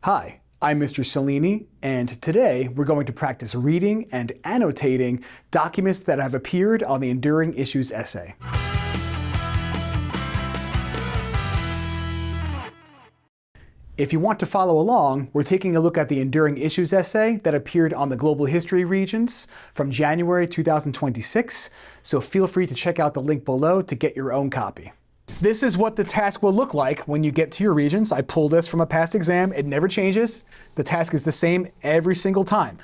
Hi, I'm Mr. Cellini, and today we're going to practice reading and annotating documents that have appeared on the Enduring Issues essay. If you want to follow along, we're taking a look at the Enduring Issues essay that appeared on the Global History Regents from January 2026, so feel free to check out the link below to get your own copy. This is what the task will look like when you get to your Regents. I pulled this from a past exam. It never changes. The task is the same every single time.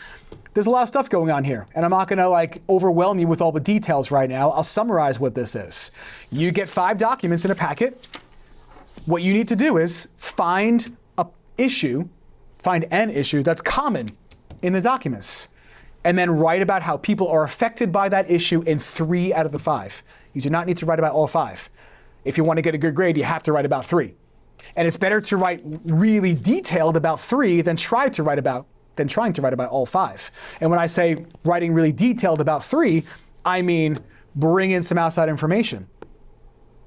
There's a lot of stuff going on here, and I'm not gonna overwhelm you with all the details right now. I'll summarize what this is. You get 5 documents in a packet. What you need to do is find an issue that's common in the documents, and then write about how people are affected by that issue in 3 out of the 5. You do not need to write about all 5. If you want to get a good grade, you have to write about 3. And it's better to write really detailed about 3 than trying to write about all 5. And when I say writing really detailed about 3, I mean bring in some outside information,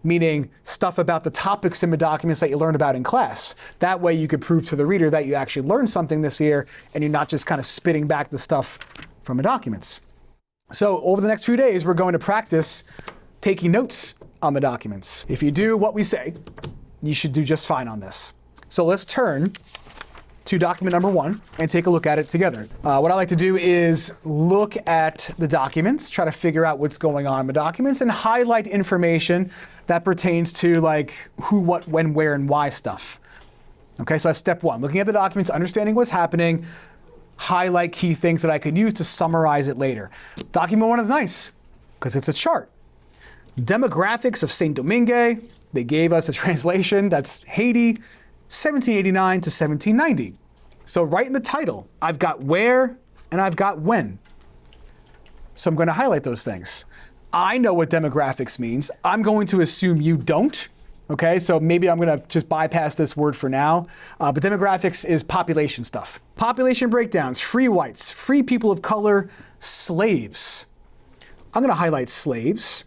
meaning stuff about the topics in the documents that you learned about in class. That way you could prove to the reader that you actually learned something this year and you're not just kind of spitting back the stuff from the documents. So over the next few days, we're going to practice taking notes on the documents. If you do what we say, you should do just fine on this. So let's turn to document number 1 and take a look at it together. What I like to do is look at the documents, try to figure out what's going on in the documents, and highlight information that pertains to who, what, when, where, and why stuff. Okay, so that's step 1. Looking at the documents, understanding what's happening, highlight key things that I can use to summarize it later. Document 1 is nice because it's a chart. Demographics of Saint Domingue. They gave us a translation. That's Haiti, 1789 to 1790. So right in the title, I've got where and I've got when. So I'm going to highlight those things. I know what demographics means. I'm going to assume you don't. Okay, so maybe I'm going to just bypass this word for now. But demographics is population stuff. Population breakdowns, free whites, free people of color, slaves. I'm going to highlight slaves.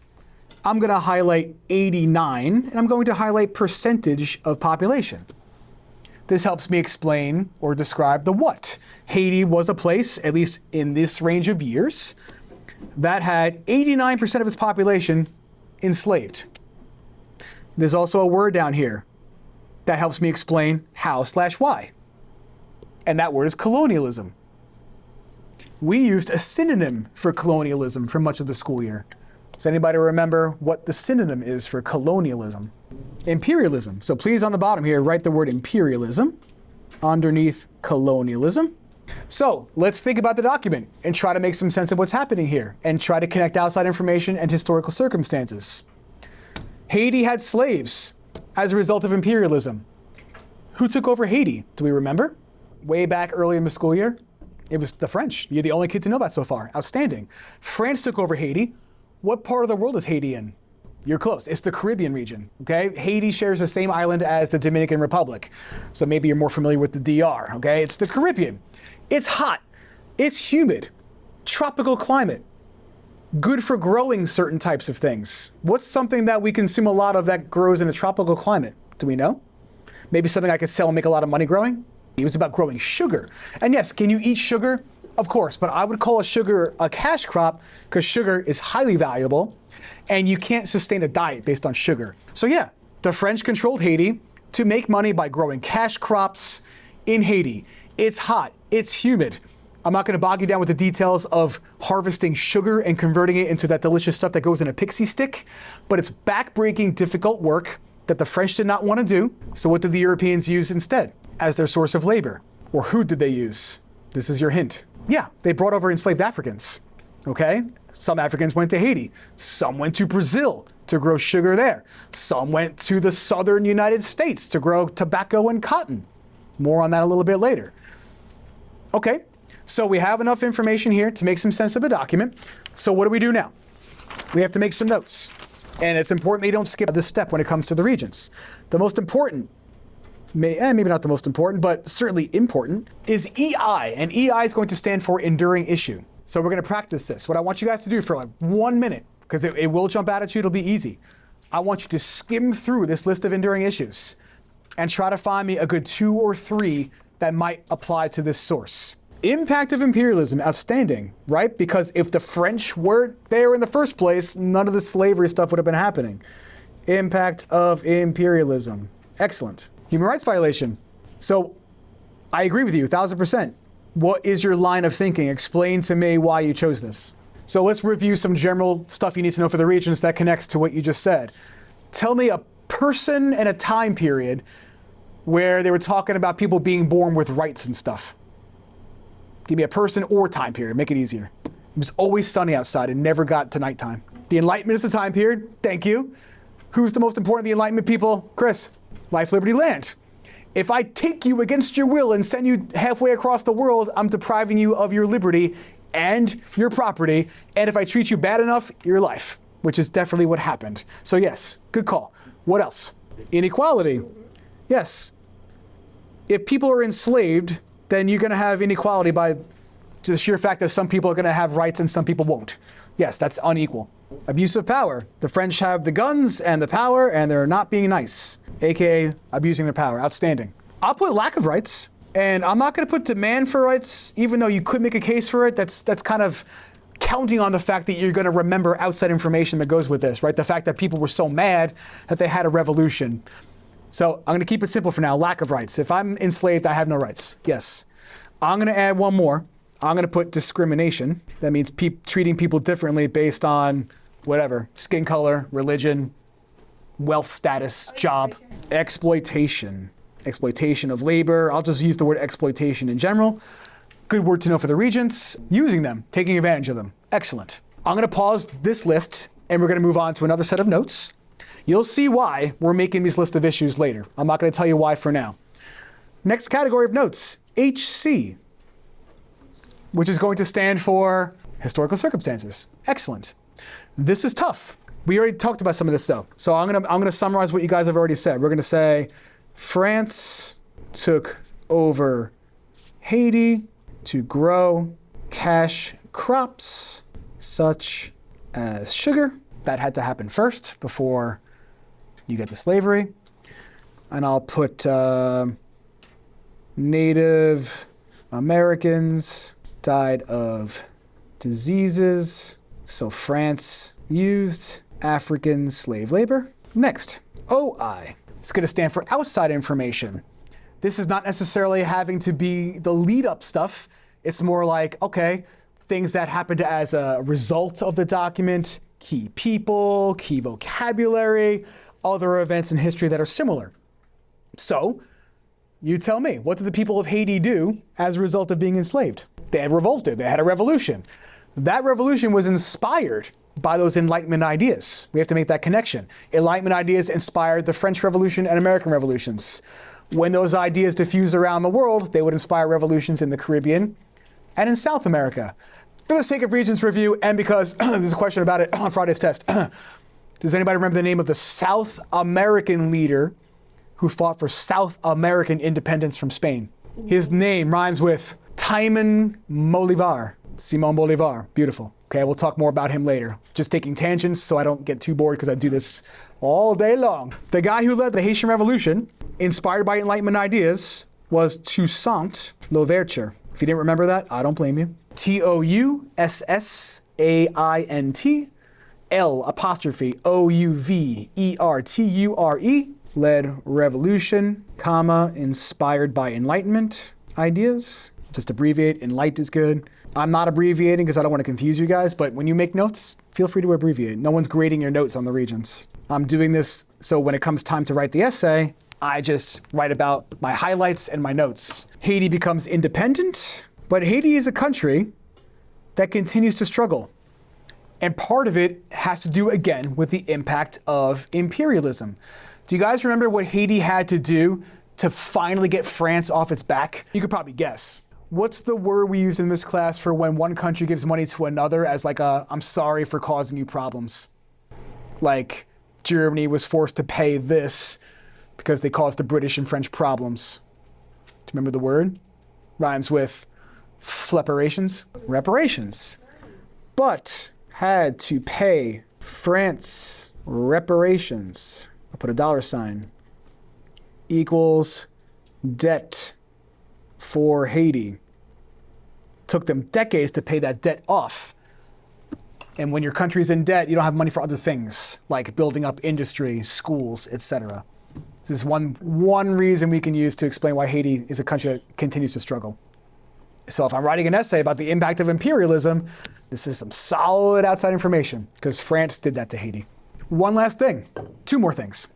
I'm going to highlight 89, and I'm going to highlight percentage of population. This helps me explain or describe the what. Haiti was a place, at least in this range of years, that had 89% of its population enslaved. There's also a word down here that helps me explain how/why. And that word is colonialism. We used a synonym for colonialism for much of the school year. Does anybody remember what the synonym is for colonialism? Imperialism. So please, on the bottom here, write the word imperialism underneath colonialism. So let's think about the document and try to make some sense of what's happening here and try to connect outside information and historical circumstances. Haiti had slaves as a result of imperialism. Who took over Haiti? Do we remember? Way back early in the school year, it was the French. You're the only kid to know that so far. Outstanding. France took over Haiti. What part of the world is Haiti in? You're close. It's the Caribbean region, okay? Haiti shares the same island as the Dominican Republic. So maybe you're more familiar with the DR, okay? It's the Caribbean. It's hot. It's humid. Tropical climate. Good for growing certain types of things. What's something that we consume a lot of that grows in a tropical climate? Do we know? Maybe something I could sell and make a lot of money growing? It was about growing sugar. And yes, can you eat sugar? Of course, but I would call sugar a cash crop because sugar is highly valuable and you can't sustain a diet based on sugar. So yeah, the French controlled Haiti to make money by growing cash crops in Haiti. It's hot, it's humid. I'm not going to bog you down with the details of harvesting sugar and converting it into that delicious stuff that goes in a pixie stick, but it's backbreaking, difficult work that the French did not want to do. So what did the Europeans use instead as their source of labor? Or who did they use? This is your hint. Yeah, they brought over enslaved Africans, okay? Some Africans went to Haiti. Some went to Brazil to grow sugar there. Some went to the southern United States to grow tobacco and cotton. More on that a little bit later. Okay, so we have enough information here to make some sense of a document. So what do we do now? We have to make some notes. And it's important that you don't skip this step when it comes to the Regents. The most important, maybe not the most important, but certainly important, is EI. And EI is going to stand for Enduring Issue. So we're going to practice this. What I want you guys to do for 1 minute, because it will jump out at you, it'll be easy. I want you to skim through this list of enduring issues and try to find me a good 2 or 3 that might apply to this source. Impact of imperialism, outstanding, right? Because if the French weren't there in the first place, none of the slavery stuff would have been happening. Impact of imperialism, excellent. Human rights violation. So I agree with you, 1000%. What is your line of thinking? Explain to me why you chose this. So let's review some general stuff you need to know for the regions that connects to what you just said. Tell me a person and a time period where they were talking about people being born with rights and stuff. Give me a person or time period, make it easier. It was always sunny outside and never got to nighttime. The Enlightenment is the time period, thank you. Who's the most important of the Enlightenment people? Chris, life, liberty, land. If I take you against your will and send you halfway across the world, I'm depriving you of your liberty and your property. And if I treat you bad enough, your life, which is definitely what happened. So yes, good call. What else? Inequality. Yes. If people are enslaved, then you're going to have inequality by the sheer fact that some people are going to have rights and some people won't. Yes, that's unequal. Abuse of power. The French have the guns and the power, and they're not being nice, aka abusing their power. Outstanding. I'll put lack of rights, and I'm not going to put demand for rights, even though you could make a case for it. That's kind of counting on the fact that you're going to remember outside information that goes with this, right? The fact that people were so mad that they had a revolution. So I'm going to keep it simple for now. Lack of rights. If I'm enslaved, I have no rights. Yes. I'm going to add one more. I'm going to put discrimination. That means treating people differently based on whatever, skin color, religion, wealth status, job. Exploitation. Exploitation of labor. I'll just use the word exploitation in general. Good word to know for the regents. Using them, taking advantage of them. Excellent. I'm going to pause this list and we're going to move on to another set of notes. You'll see why we're making these list of issues later. I'm not going to tell you why for now. Next category of notes, HC, which is going to stand for historical circumstances. Excellent. This is tough. We already talked about some of this though. So I'm gonna summarize what you guys have already said. We're gonna say France took over Haiti to grow cash crops such as sugar. That had to happen first before you get to slavery. And I'll put Native Americans died of diseases. So France used African slave labor. Next, OI. It's going to stand for outside information. This is not necessarily having to be the lead-up stuff. It's more like, okay, things that happened as a result of the document, key people, key vocabulary, other events in history that are similar. So, you tell me, what did the people of Haiti do as a result of being enslaved? They had revolted, they had a revolution. That revolution was inspired by those Enlightenment ideas. We have to make that connection. Enlightenment ideas inspired the French Revolution and American revolutions. When those ideas diffused around the world, they would inspire revolutions in the Caribbean and in South America. For the sake of Regents review, and because there's a question about it on Friday's test, does anybody remember the name of the South American leader who fought for South American independence from Spain? His name rhymes with Timon Bolivar. Simon Bolivar. Beautiful. Okay, we'll talk more about him later. Just taking tangents so I don't get too bored because I do this all day long. The guy who led the Haitian Revolution, inspired by Enlightenment ideas, was Toussaint Louverture. If you didn't remember that, I don't blame you. Toussaint Louverture, led revolution, comma, inspired by Enlightenment ideas. Just abbreviate, Enlight is good. I'm not abbreviating because I don't want to confuse you guys, but when you make notes, feel free to abbreviate. No one's grading your notes on the Regents. I'm doing this so when it comes time to write the essay, I just write about my highlights and my notes. Haiti becomes independent, but Haiti is a country that continues to struggle. And part of it has to do, again, with the impact of imperialism. Do you guys remember what Haiti had to do to finally get France off its back? You could probably guess. What's the word we use in this class for when one country gives money to another as like a, I'm sorry for causing you problems? Like Germany was forced to pay this because they caused the British and French problems. Do you remember the word? Rhymes with fleperations. Reparations. But had to pay France reparations. I'll put a $, equals debt for Haiti. Took them decades to pay that debt off. And when your country's in debt, you don't have money for other things, like building up industry, schools, etc. This is one reason we can use to explain why Haiti is a country that continues to struggle. So if I'm writing an essay about the impact of imperialism, this is some solid outside information, because France did that to Haiti. One last thing, two more things.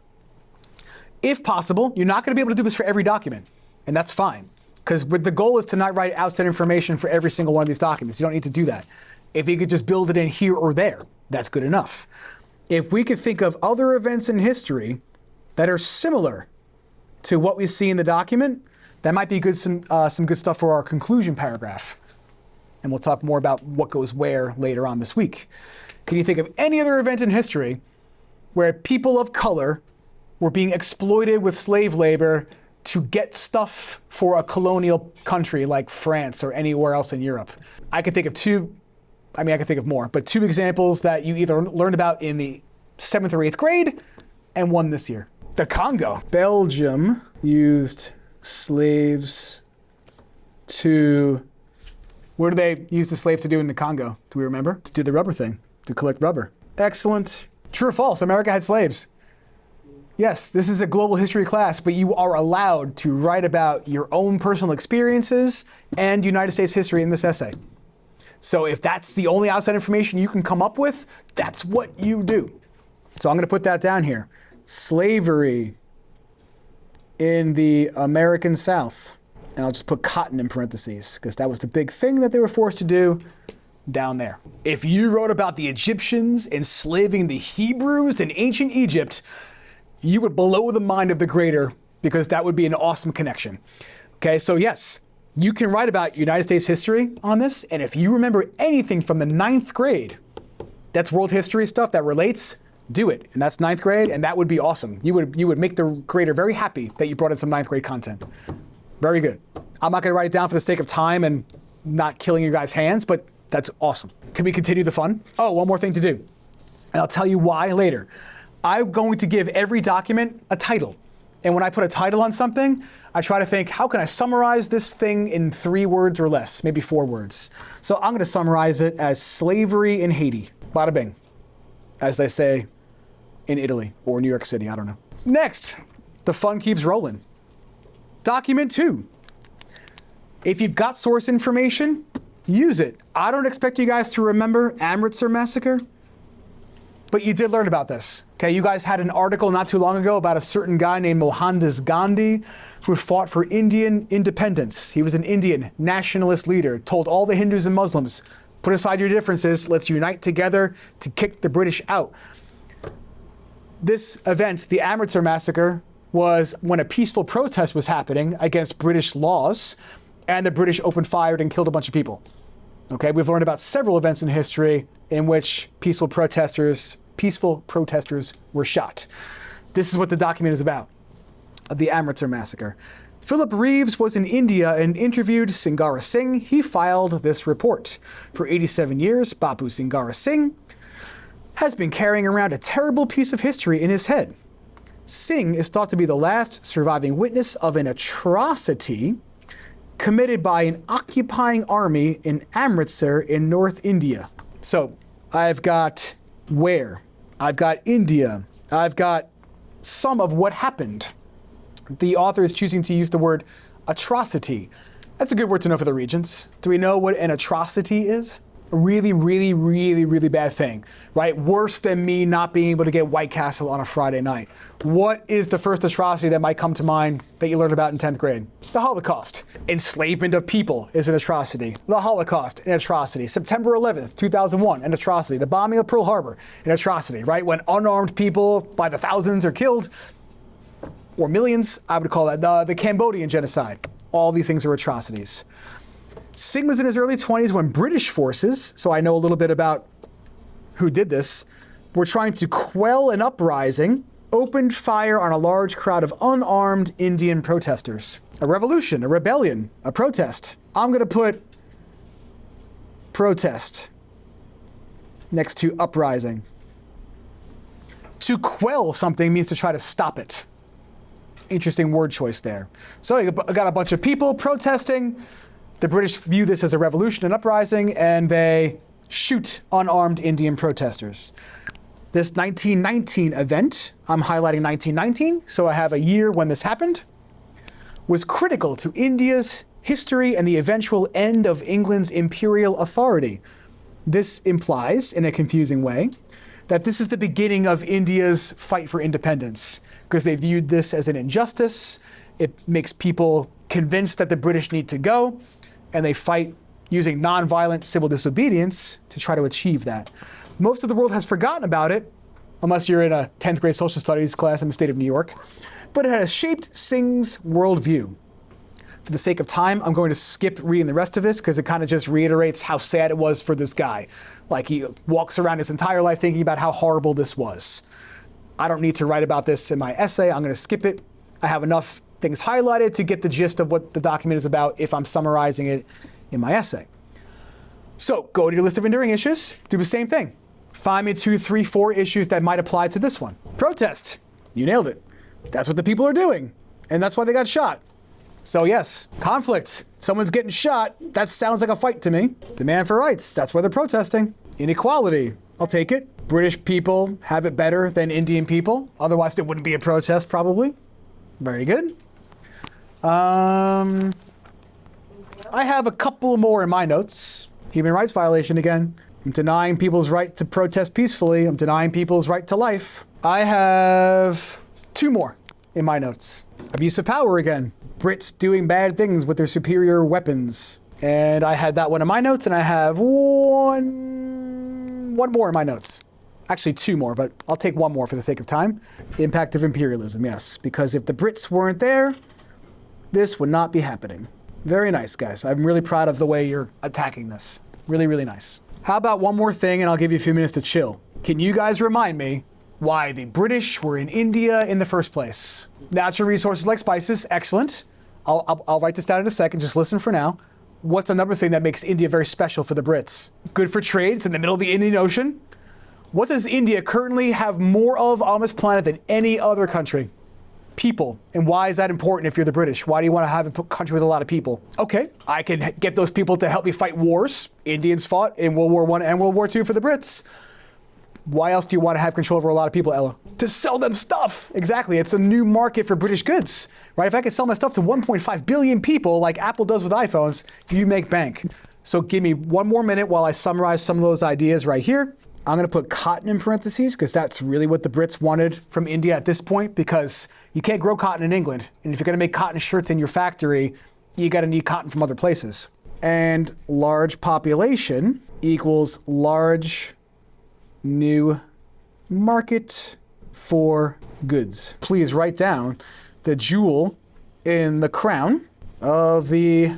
If possible, you're not going to be able to do this for every document, and that's fine. Because the goal is to not write outside information for every single one of these documents. You don't need to do that. If you could just build it in here or there, that's good enough. If we could think of other events in history that are similar to what we see in the document, that might be good, some good stuff for our conclusion paragraph. And we'll talk more about what goes where later on this week. Can you think of any other event in history where people of color were being exploited with slave labor to get stuff for a colonial country like France or anywhere else in Europe? I can think of I could think of more, but two examples that you either learned about in the 7th or 8th grade and one this year. The Congo. Belgium used slaves to, what do they use the slaves to do in the Congo? Do we remember? To do the rubber thing, to collect rubber. Excellent. True or false? America had slaves. Yes, this is a global history class, but you are allowed to write about your own personal experiences and United States history in this essay. So if that's the only outside information you can come up with, that's what you do. So I'm going to put that down here. Slavery in the American South. And I'll just put cotton in parentheses, because that was the big thing that they were forced to do down there. If you wrote about the Egyptians enslaving the Hebrews in ancient Egypt, you would blow the mind of the grader, because that would be an awesome connection. Okay, so yes, you can write about United States history on this, and if you remember anything from the 9th grade, that's world history stuff that relates, do it. And that's 9th grade, and that would be awesome. You would make the grader very happy that you brought in some 9th grade content. Very good. I'm not gonna write it down for the sake of time and not killing your guys' hands, but that's awesome. Can we continue the fun? Oh, one more thing to do, and I'll tell you why later. I'm going to give every document a title. And when I put a title on something, I try to think, how can I summarize this thing in 3 words or less, maybe 4 words. So I'm gonna summarize it as slavery in Haiti. Bada bing, as they say in Italy or New York City, I don't know. Next, the fun keeps rolling. Document 2. If you've got source information, use it. I don't expect you guys to remember Amritsar Massacre, but you did learn about this. Okay, you guys had an article not too long ago about a certain guy named Mohandas Gandhi who fought for Indian independence. He was an Indian nationalist leader, told all the Hindus and Muslims, put aside your differences, let's unite together to kick the British out. This event, the Amritsar Massacre, was when a peaceful protest was happening against British laws, and the British opened fire and killed a bunch of people. Okay, we've learned about several events in history in which peaceful protesters were shot. This is what the document is about, the Amritsar Massacre. Philip Reeves was in India and interviewed Singara Singh. He filed this report. For 87 years, Bapu Singara Singh has been carrying around a terrible piece of history in his head. Singh is thought to be the last surviving witness of an atrocity committed by an occupying army in Amritsar in North India. So I've got where, I've got India, I've got some of what happened. The author is choosing to use the word atrocity. That's a good word to know for the Regents. Do we know what an atrocity is? A really, really, really, really bad thing, right? Worse than me not being able to get White Castle on a Friday night. What is the first atrocity that might come to mind that you learned about in 10th grade? The Holocaust. Enslavement of people is an atrocity. The Holocaust, an atrocity. September 11th, 2001, an atrocity. The bombing of Pearl Harbor, an atrocity, right? When unarmed people by the thousands are killed, or millions, I would call that the Cambodian genocide. All these things are atrocities. Singh was in his early 20s when British forces, so I know a little bit about who did this, were trying to quell an uprising, opened fire on a large crowd of unarmed Indian protesters. A revolution, a rebellion, a protest. I'm going to put protest next to uprising. To quell something means to try to stop it. Interesting word choice there. So you got a bunch of people protesting. The British view this as a revolution and uprising, and they shoot unarmed Indian protesters. This 1919 event, I'm highlighting 1919, so I have a year when this happened, was critical to India's history and the eventual end of England's imperial authority. This implies, in a confusing way, that this is the beginning of India's fight for independence, because they viewed this as an injustice. It makes people convinced that the British need to go, and they fight using nonviolent civil disobedience to try to achieve that. Most of the world has forgotten about it, unless you're in a 10th grade social studies class in the state of New York, but it has shaped Singh's worldview. For the sake of time, I'm going to skip reading the rest of this because it kind of just reiterates how sad it was for this guy. Like, he walks around his entire life thinking about how horrible this was. I don't need to write about this in my essay. I'm going to skip it. I have enough things highlighted to get the gist of what the document is about if I'm summarizing it in my essay. So go to your list of enduring issues, do the same thing. Find me 2, 3, 4 issues that might apply to this one. Protest. You nailed it. That's what the people are doing. And that's why they got shot. So yes, conflict. Someone's getting shot. That sounds like a fight to me. Demand for rights. That's why they're protesting. Inequality. I'll take it. British people have it better than Indian people. Otherwise, there wouldn't be a protest, probably. Very good. I have a couple more in my notes. Human rights violation again. I'm denying people's right to protest peacefully. I'm denying people's right to life. I have 2 more in my notes. Abuse of power again. Brits doing bad things with their superior weapons. And I had that one in my notes, and I have one more in my notes. Actually 2 more, but I'll take 1 more for the sake of time. Impact of imperialism, yes. Because if the Brits weren't there, this would not be happening. Very nice, guys. I'm really proud of the way you're attacking this. Really, really nice. How about 1 more thing, and I'll give you a few minutes to chill. Can you guys remind me why the British were in India in the first place? Natural resources like spices, excellent. I'll write this down in a second, just listen for now. What's another thing that makes India very special for the Brits? Good for trade, it's in the middle of the Indian Ocean. What does India currently have more of on this planet than any other country? People. And why is that important if you're the British? Why do you want to have a country with a lot of people? Okay, I can get those people to help me fight wars. Indians fought in World War I and World War II for the Brits. Why else do you want to have control over a lot of people, Ella? To sell them stuff. Exactly. It's a new market for British goods, right? If I could sell my stuff to 1.5 billion people like Apple does with iPhones, you make bank. So give me 1 more minute while I summarize some of those ideas right here. I'm going to put cotton in parentheses because that's really what the Brits wanted from India at this point, because you can't grow cotton in England. And if you're going to make cotton shirts in your factory, you got to need cotton from other places. And large population equals large new market for goods. Please write down the jewel in the crown of the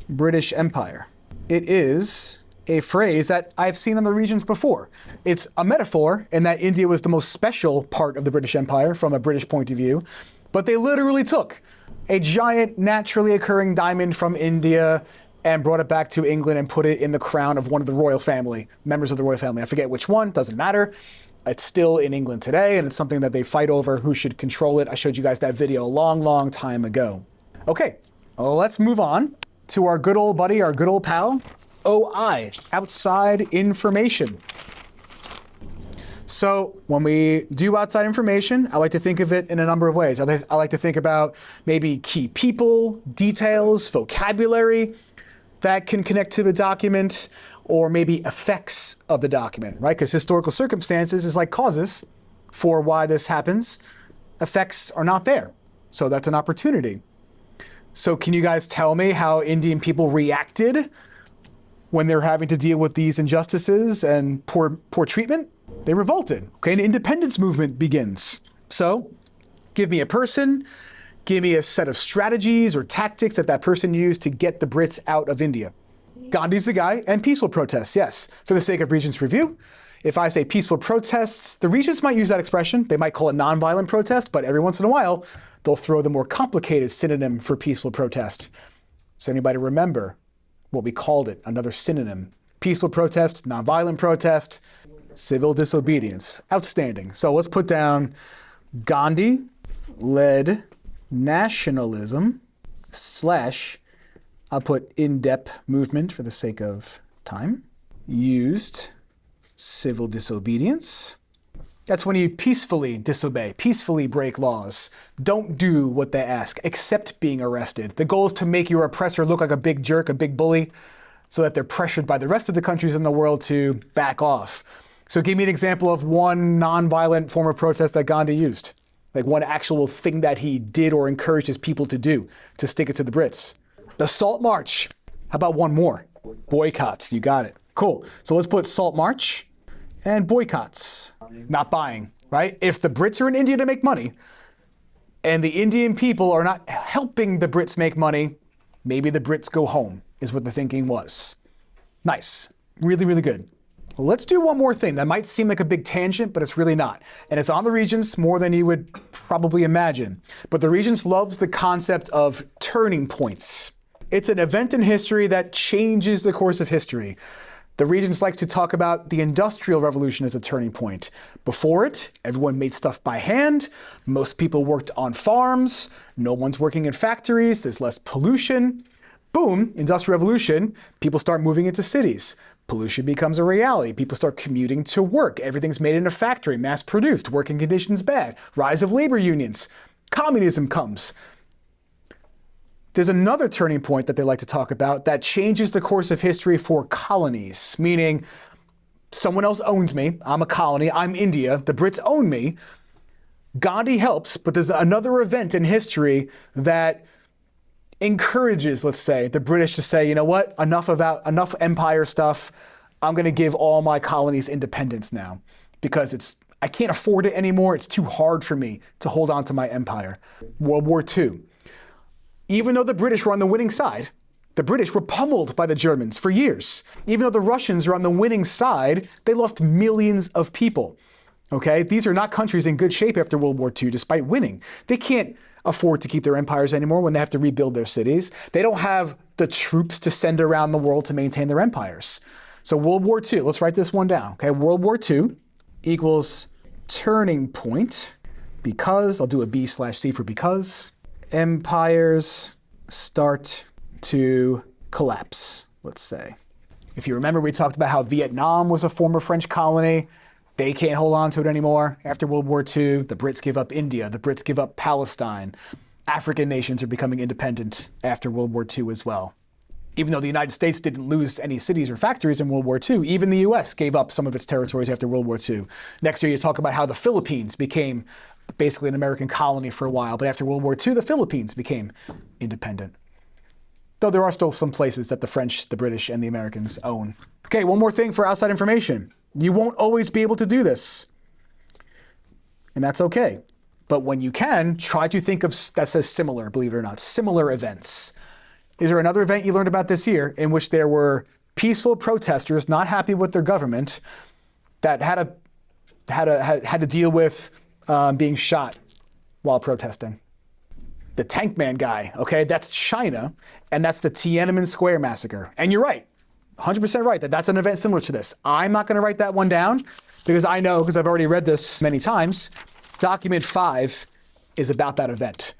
British Empire. It is a phrase that I've seen in the regions before. It's a metaphor in that India was the most special part of the British Empire from a British point of view, but they literally took a giant naturally occurring diamond from India and brought it back to England and put it in the crown of one of the royal family, members of the royal family. I forget which one, doesn't matter. It's still in England today, and it's something that they fight over who should control it. I showed you guys that video a long, long time ago. Okay, let's move on to our good old buddy, our good old pal, OI, outside information. So when we do outside information, I like to think of it in a number of ways. I like to think about maybe key people, details, vocabulary that can connect to the document, or maybe effects of the document, right? Because historical circumstances is like causes for why this happens. Effects are not there. So that's an opportunity. So can you guys tell me how Indian people reacted when they're having to deal with these injustices and poor treatment? They revolted. Okay, an independence movement begins. So give me a person, give me a set of strategies or tactics that person used to get the Brits out of India. Gandhi's the guy, and peaceful protests, yes. For the sake of Regents review, if I say peaceful protests, the Regents might use that expression. They might call it nonviolent protest, but every once in a while, they'll throw the more complicated synonym for peaceful protest. Does anybody remember what we called it? Another synonym. Peaceful protest, nonviolent protest, civil disobedience. Outstanding. So let's put down Gandhi led nationalism slash, I'll put in-depth movement for the sake of time, used civil disobedience. That's when you peacefully disobey, peacefully break laws. Don't do what they ask, accept being arrested. The goal is to make your oppressor look like a big jerk, a big bully, so that they're pressured by the rest of the countries in the world to back off. So give me an example of one nonviolent form of protest that Gandhi used. Like one actual thing that he did or encouraged his people to do to stick it to the Brits. The Salt March. How about one more? Boycotts, you got it. Cool. So let's put Salt March and boycotts. Not buying, right? If the Brits are in India to make money and the Indian people are not helping the Brits make money, maybe the Brits go home, is what the thinking was. Nice. Really, really good. Let's do one more thing. That might seem like a big tangent, but it's really not. And it's on the Regents more than you would probably imagine. But the Regents loves the concept of turning points. It's an event in history that changes the course of history. The Regents likes to talk about the Industrial Revolution as a turning point. Before it, everyone made stuff by hand. Most people worked on farms. No one's working in factories. There's less pollution. Boom, Industrial Revolution, people start moving into cities. Pollution becomes a reality. People start commuting to work. Everything's made in a factory, mass produced, working conditions bad. Rise of labor unions. Communism comes. There's another turning point that they like to talk about that changes the course of history for colonies, meaning someone else owns me. I'm a colony. I'm India. The Brits own me. Gandhi helps, but there's another event in history that encourages, let's say, the British to say, you know what, enough empire stuff. I'm going to give all my colonies independence now because I can't afford it anymore. It's too hard for me to hold on to my empire. World War II. Even though the British were on the winning side, the British were pummeled by the Germans for years. Even though the Russians were on the winning side, they lost millions of people. Okay, these are not countries in good shape after World War II, despite winning. They can't afford to keep their empires anymore when they have to rebuild their cities. They don't have the troops to send around the world to maintain their empires. So World War II, let's write this one down. Okay, World War II equals turning point because, I'll do a B/C for because, empires start to collapse, let's say. If you remember, we talked about how Vietnam was a former French colony. They can't hold on to it anymore. After World War II, the Brits give up India. The Brits give up Palestine. African nations are becoming independent after World War II as well. Even though the United States didn't lose any cities or factories in World War II, even the US gave up some of its territories after World War II. Next year, you talk about how the Philippines became basically an American colony for a while, but after World War II, the Philippines became independent. Though there are still some places that the French, the British, and the Americans own. Okay, one more thing for outside information. You won't always be able to do this. And that's okay. But when you can, try to think of, that says similar, believe it or not, similar events. Is there another event you learned about this year in which there were peaceful protesters not happy with their government that had to deal with being shot while protesting? The Tank Man guy, okay? That's China, and that's the Tiananmen Square massacre. And you're right. 100% right, that's an event similar to this. I'm not going to write that one down because I know, because I've already read this many times, document 5 is about that event.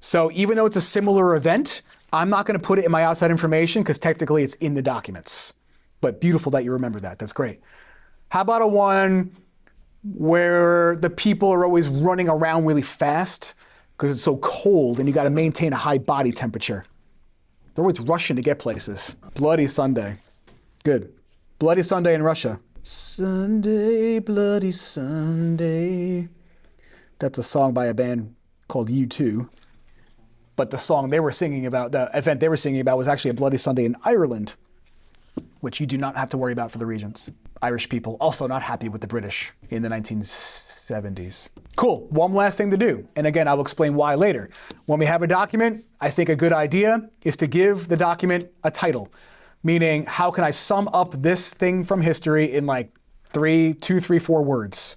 So even though it's a similar event, I'm not going to put it in my outside information because technically it's in the documents. But beautiful that you remember that. That's great. How about a one where the people are always running around really fast because it's so cold and you got to maintain a high body temperature? They're always rushing to get places. Bloody Sunday. Good. Bloody Sunday in Russia. Sunday, Bloody Sunday. That's a song by a band called U2. But the song they were singing about, the event they were singing about was actually a Bloody Sunday in Ireland, which you do not have to worry about for the Regents. Irish people also not happy with the British in the 1970s. Cool. One last thing to do. And again, I'll explain why later. When we have a document, I think a good idea is to give the document a title. Meaning, how can I sum up this thing from history in like 2, 3, 4 words?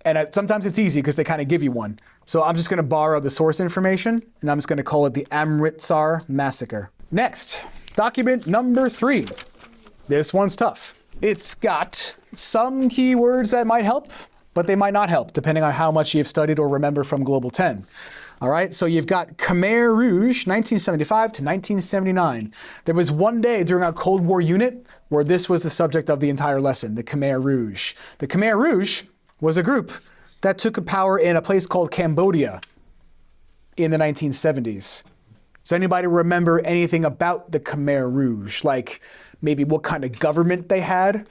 And sometimes it's easy because they kind of give you one. So I'm just going to borrow the source information, and I'm just going to call it the Amritsar Massacre. Next, document number 3. This one's tough. It's got some keywords that might help, but they might not help, depending on how much you've studied or remember from Global 10. All right, so you've got Khmer Rouge, 1975 to 1979. There was one day during our Cold War unit where this was the subject of the entire lesson, the Khmer Rouge. The Khmer Rouge was a group that took power in a place called Cambodia in the 1970s. Does anybody remember anything about the Khmer Rouge? Like maybe what kind of government they had?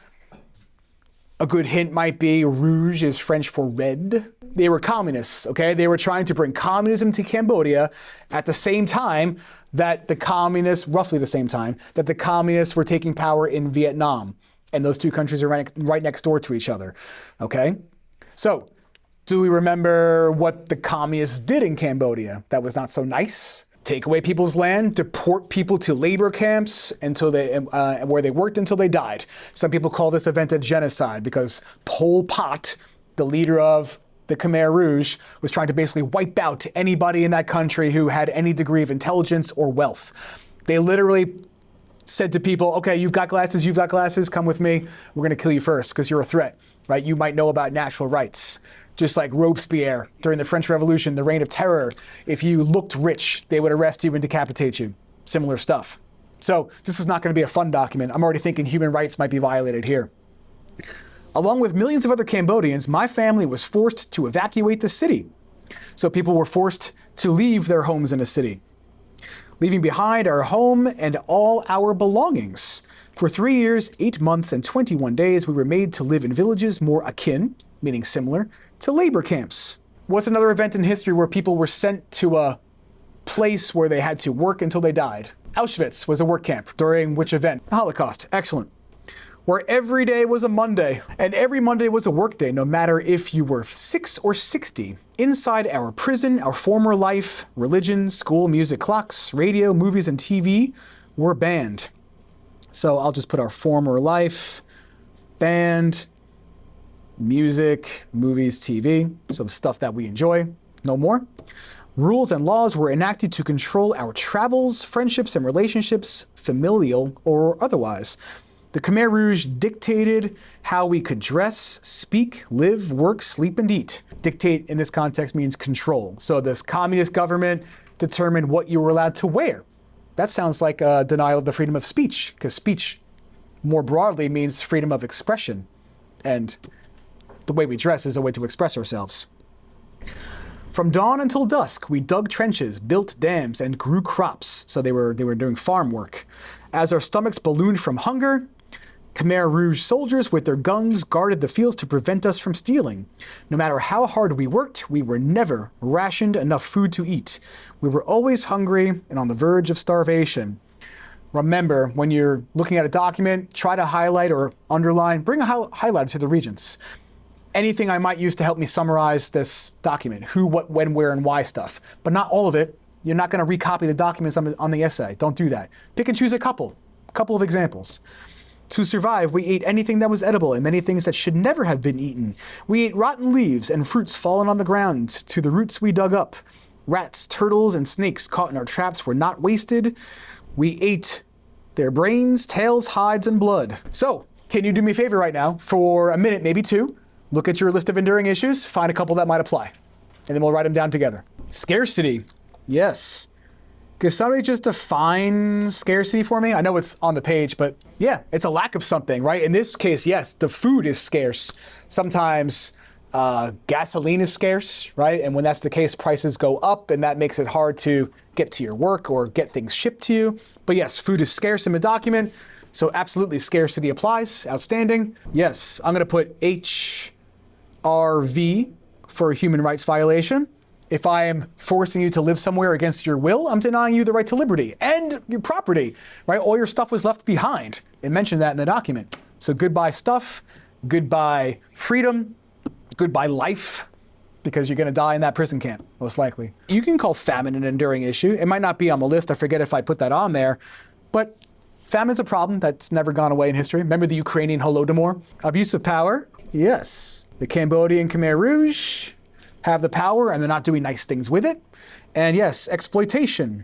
A good hint might be rouge is French for red. They were communists, okay? They were trying to bring communism to Cambodia at the same time that the communists, roughly the same time, that the communists were taking power in Vietnam. And those two countries are right next door to each other, okay? So, do we remember what the communists did in Cambodia that was not so nice? Take away people's land, deport people to labor camps until where they worked until they died. Some people call this event a genocide because Pol Pot, the leader of the Khmer Rouge, was trying to basically wipe out anybody in that country who had any degree of intelligence or wealth. They literally said to people, okay, you've got glasses, come with me. We're gonna kill you first because you're a threat, right? You might know about natural rights. Just like Robespierre during the French Revolution, the Reign of Terror, if you looked rich, they would arrest you and decapitate you. Similar stuff. So this is not going to be a fun document. I'm already thinking human rights might be violated here. Along with millions of other Cambodians, my family was forced to evacuate the city. So people were forced to leave their homes in a city, leaving behind our home and all our belongings. For 3 years, 8 months, and 21 days, we were made to live in villages more akin, meaning similar, to labor camps. What's another event in history where people were sent to a place where they had to work until they died? Auschwitz was a work camp. During which event? The Holocaust. Excellent. Where every day was a Monday, and every Monday was a work day, no matter if you were 6 or 60. Inside our prison, our former life, religion, school, music, clocks, radio, movies, and TV were banned. So I'll just put our former life, banned, music, movies, TV, some stuff that we enjoy, no more. Rules and laws were enacted to control our travels, friendships, and relationships, familial or otherwise. The Khmer Rouge dictated how we could dress, speak, live, work, sleep, and eat. Dictate in this context means control. So this communist government determined what you were allowed to wear. That sounds like a denial of the freedom of speech, because speech more broadly means freedom of expression. And the way we dress is a way to express ourselves. From dawn until dusk, we dug trenches, built dams, and grew crops. So they were doing farm work. As our stomachs ballooned from hunger, Khmer Rouge soldiers with their guns guarded the fields to prevent us from stealing. No matter how hard we worked, we were never rationed enough food to eat. We were always hungry and on the verge of starvation. Remember, when you're looking at a document, try to highlight or underline, bring a highlighter to the Regents. Anything I might use to help me summarize this document, who, what, when, where, and why stuff, but not all of it. You're not going to recopy the documents on the essay. Don't do that. Pick and choose a couple of examples. To survive, we ate anything that was edible and many things that should never have been eaten. We ate rotten leaves and fruits fallen on the ground. To the roots we dug up. Rats, turtles, and snakes caught in our traps were not wasted. We ate their brains, tails, hides, and blood. So, can you do me a favor right now for a minute, maybe two? Look at your list of enduring issues, find a couple that might apply, and then we'll write them down together. Scarcity. Yes. Could somebody just define scarcity for me? I know it's on the page, but yeah, it's a lack of something, right? In this case, yes, the food is scarce. Sometimes gasoline is scarce, right? And when that's the case, prices go up, and that makes it hard to get to your work or get things shipped to you. But yes, food is scarce in the document, so absolutely scarcity applies. Outstanding. Yes, I'm going to put HRV for a human rights violation. If I am forcing you to live somewhere against your will, I'm denying you the right to liberty and your property, right? All your stuff was left behind. It mentioned that in the document. So goodbye stuff, goodbye freedom, goodbye life, because you're going to die in that prison camp, most likely. You can call famine an enduring issue. It might not be on the list. I forget if I put that on there, but famine's a problem that's never gone away in history. Remember the Ukrainian Holodomor? Abuse of power? Yes. The Cambodian Khmer Rouge have the power and they're not doing nice things with it. And yes, exploitation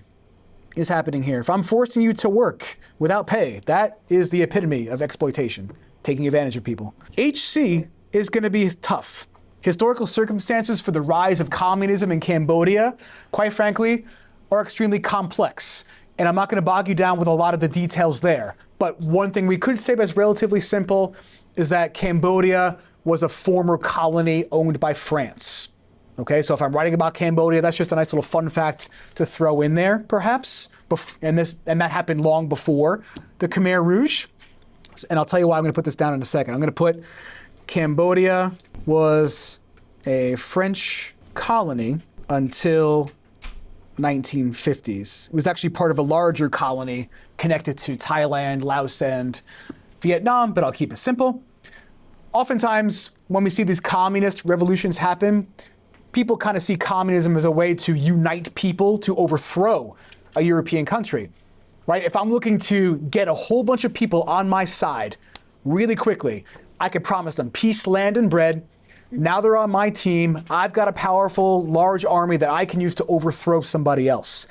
is happening here. If I'm forcing you to work without pay, that is the epitome of exploitation, taking advantage of people. HC is going to be tough. Historical circumstances for the rise of communism in Cambodia, quite frankly, are extremely complex. And I'm not going to bog you down with a lot of the details there. But one thing we could say that's relatively simple is that Cambodia was a former colony owned by France. Okay, so if I'm writing about Cambodia, that's just a nice little fun fact to throw in there, perhaps. And that happened long before the Khmer Rouge. And I'll tell you why I'm going to put this down in a second. I'm going to put Cambodia was a French colony until 1950s. It was actually part of a larger colony connected to Thailand, Laos, and Vietnam, but I'll keep it simple. Oftentimes, when we see these communist revolutions happen, people kind of see communism as a way to unite people to overthrow a European country, right? If I'm looking to get a whole bunch of people on my side really quickly, I could promise them peace, land, and bread. Now they're on my team. I've got a powerful, large army that I can use to overthrow somebody else.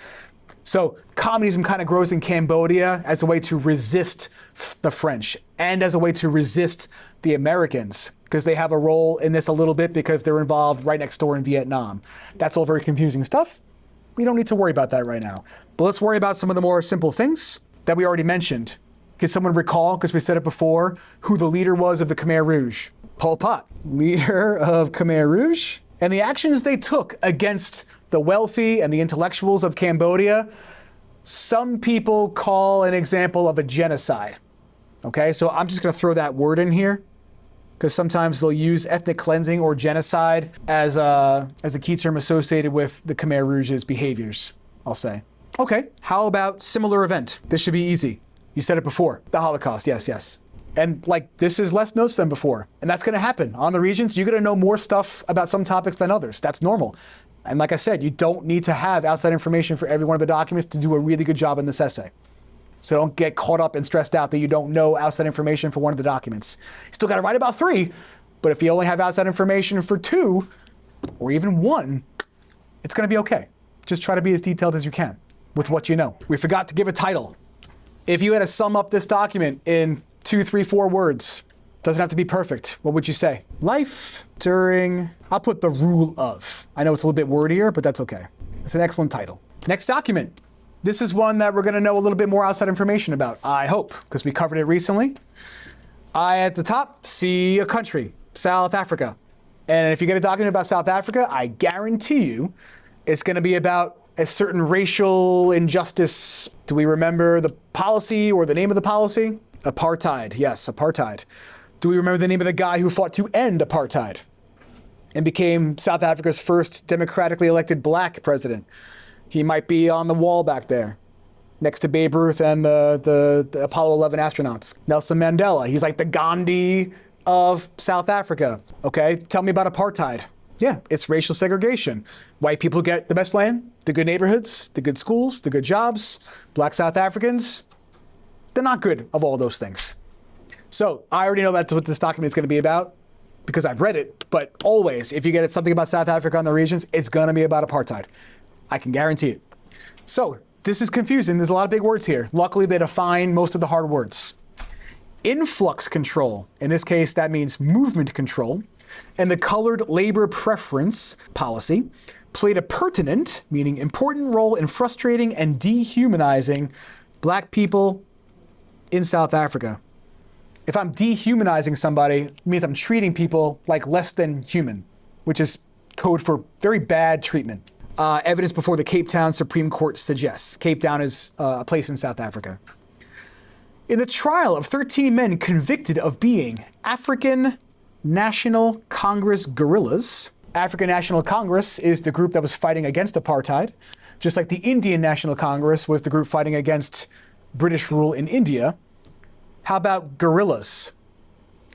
So communism kind of grows in Cambodia as a way to resist the French and as a way to resist the Americans, because they have a role in this a little bit because they're involved right next door in Vietnam. That's all very confusing stuff. We don't need to worry about that right now. But let's worry about some of the more simple things that we already mentioned. Can someone recall, because we said it before, who the leader was of the Khmer Rouge? Pol Pot, leader of Khmer Rouge. And the actions they took against the wealthy and the intellectuals of Cambodia, some people call an example of a genocide. Okay, so I'm just going to throw that word in here, because sometimes they'll use ethnic cleansing or genocide as a key term associated with the Khmer Rouge's behaviors, I'll say. Okay, how about similar event? This should be easy. You said it before, the Holocaust, yes. And this is less notes than before. And that's gonna happen. On the Regents, you're gonna know more stuff about some topics than others. That's normal. And like I said, you don't need to have outside information for every one of the documents to do a really good job in this essay. So don't get caught up and stressed out that you don't know outside information for one of the documents. You still gotta write about 3, but if you only have outside information for 2, or even 1, it's gonna be okay. Just try to be as detailed as you can with what you know. We forgot to give a title. If you had to sum up this document in 2, 3, 4 words, doesn't have to be perfect, what would you say? Life during, I'll put the rule of. I know it's a little bit wordier, but that's okay. It's an excellent title. Next document. This is one that we're gonna know a little bit more outside information about, I hope, because we covered it recently. I, at the top, see a country, South Africa. And if you get a document about South Africa, I guarantee you it's gonna be about a certain racial injustice. Do we remember the policy or the name of the policy? Apartheid, yes, apartheid. Do we remember the name of the guy who fought to end apartheid and became South Africa's first democratically elected black president? He might be on the wall back there, next to Babe Ruth and the Apollo 11 astronauts. Nelson Mandela, he's like the Gandhi of South Africa. Okay, tell me about apartheid. Yeah, it's racial segregation. White people get the best land, the good neighborhoods, the good schools, the good jobs. Black South Africans, they're not good of all those things. So I already know that's what this document is going to be about because I've read it, but always, if you get something about South Africa on the Regents, it's going to be about apartheid. I can guarantee it. So this is confusing. There's a lot of big words here. Luckily, they define most of the hard words. Influx control, in this case, that means movement control, and the colored labor preference policy played a pertinent, meaning important role in frustrating and dehumanizing black people in South Africa. If I'm dehumanizing somebody, it means I'm treating people like less than human, which is code for very bad treatment. Evidence before the Cape Town Supreme Court suggests. Cape Town is a place in South Africa. In the trial of 13 men convicted of being African National Congress guerrillas, African National Congress is the group that was fighting against apartheid, just like the Indian National Congress was the group fighting against British rule in India. How about gorillas?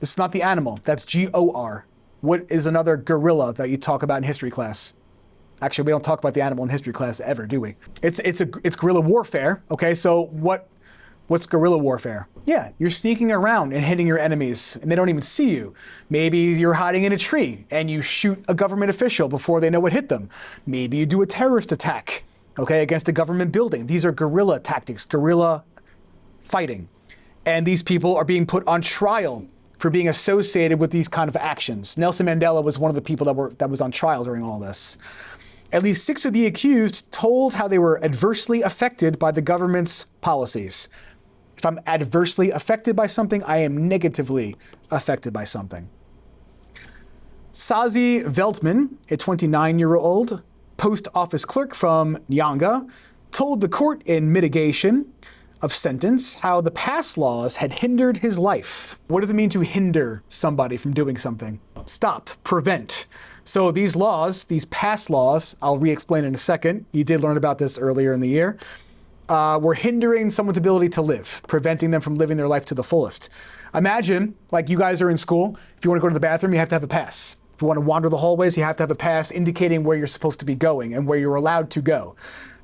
It's not the animal, that's G-O-R. What is another gorilla that you talk about in history class? Actually, we don't talk about the animal in history class ever, do we? It's guerrilla warfare, okay? So what's guerrilla warfare? Yeah, you're sneaking around and hitting your enemies and they don't even see you. Maybe you're hiding in a tree and you shoot a government official before they know what hit them. Maybe you do a terrorist attack, okay, against a government building. These are guerrilla tactics, guerrilla fighting. And these people are being put on trial for being associated with these kind of actions. Nelson Mandela was one of the people that was on trial during all this. At least 6 of the accused told how they were adversely affected by the government's policies. If I'm adversely affected by something, I am negatively affected by something. Sazi Veltman, a 29-year-old post office clerk from Nyanga, told the court in mitigation of sentence how the pass laws had hindered his life. What does it mean to hinder somebody from doing something? Stop, prevent. So these laws, these pass laws, I'll re-explain in a second. You did learn about this earlier in the year. Were hindering someone's ability to live, preventing them from living their life to the fullest. Imagine, like you guys are in school, if you want to go to the bathroom, you have to have a pass. If you want to wander the hallways, you have to have a pass indicating where you're supposed to be going and where you're allowed to go.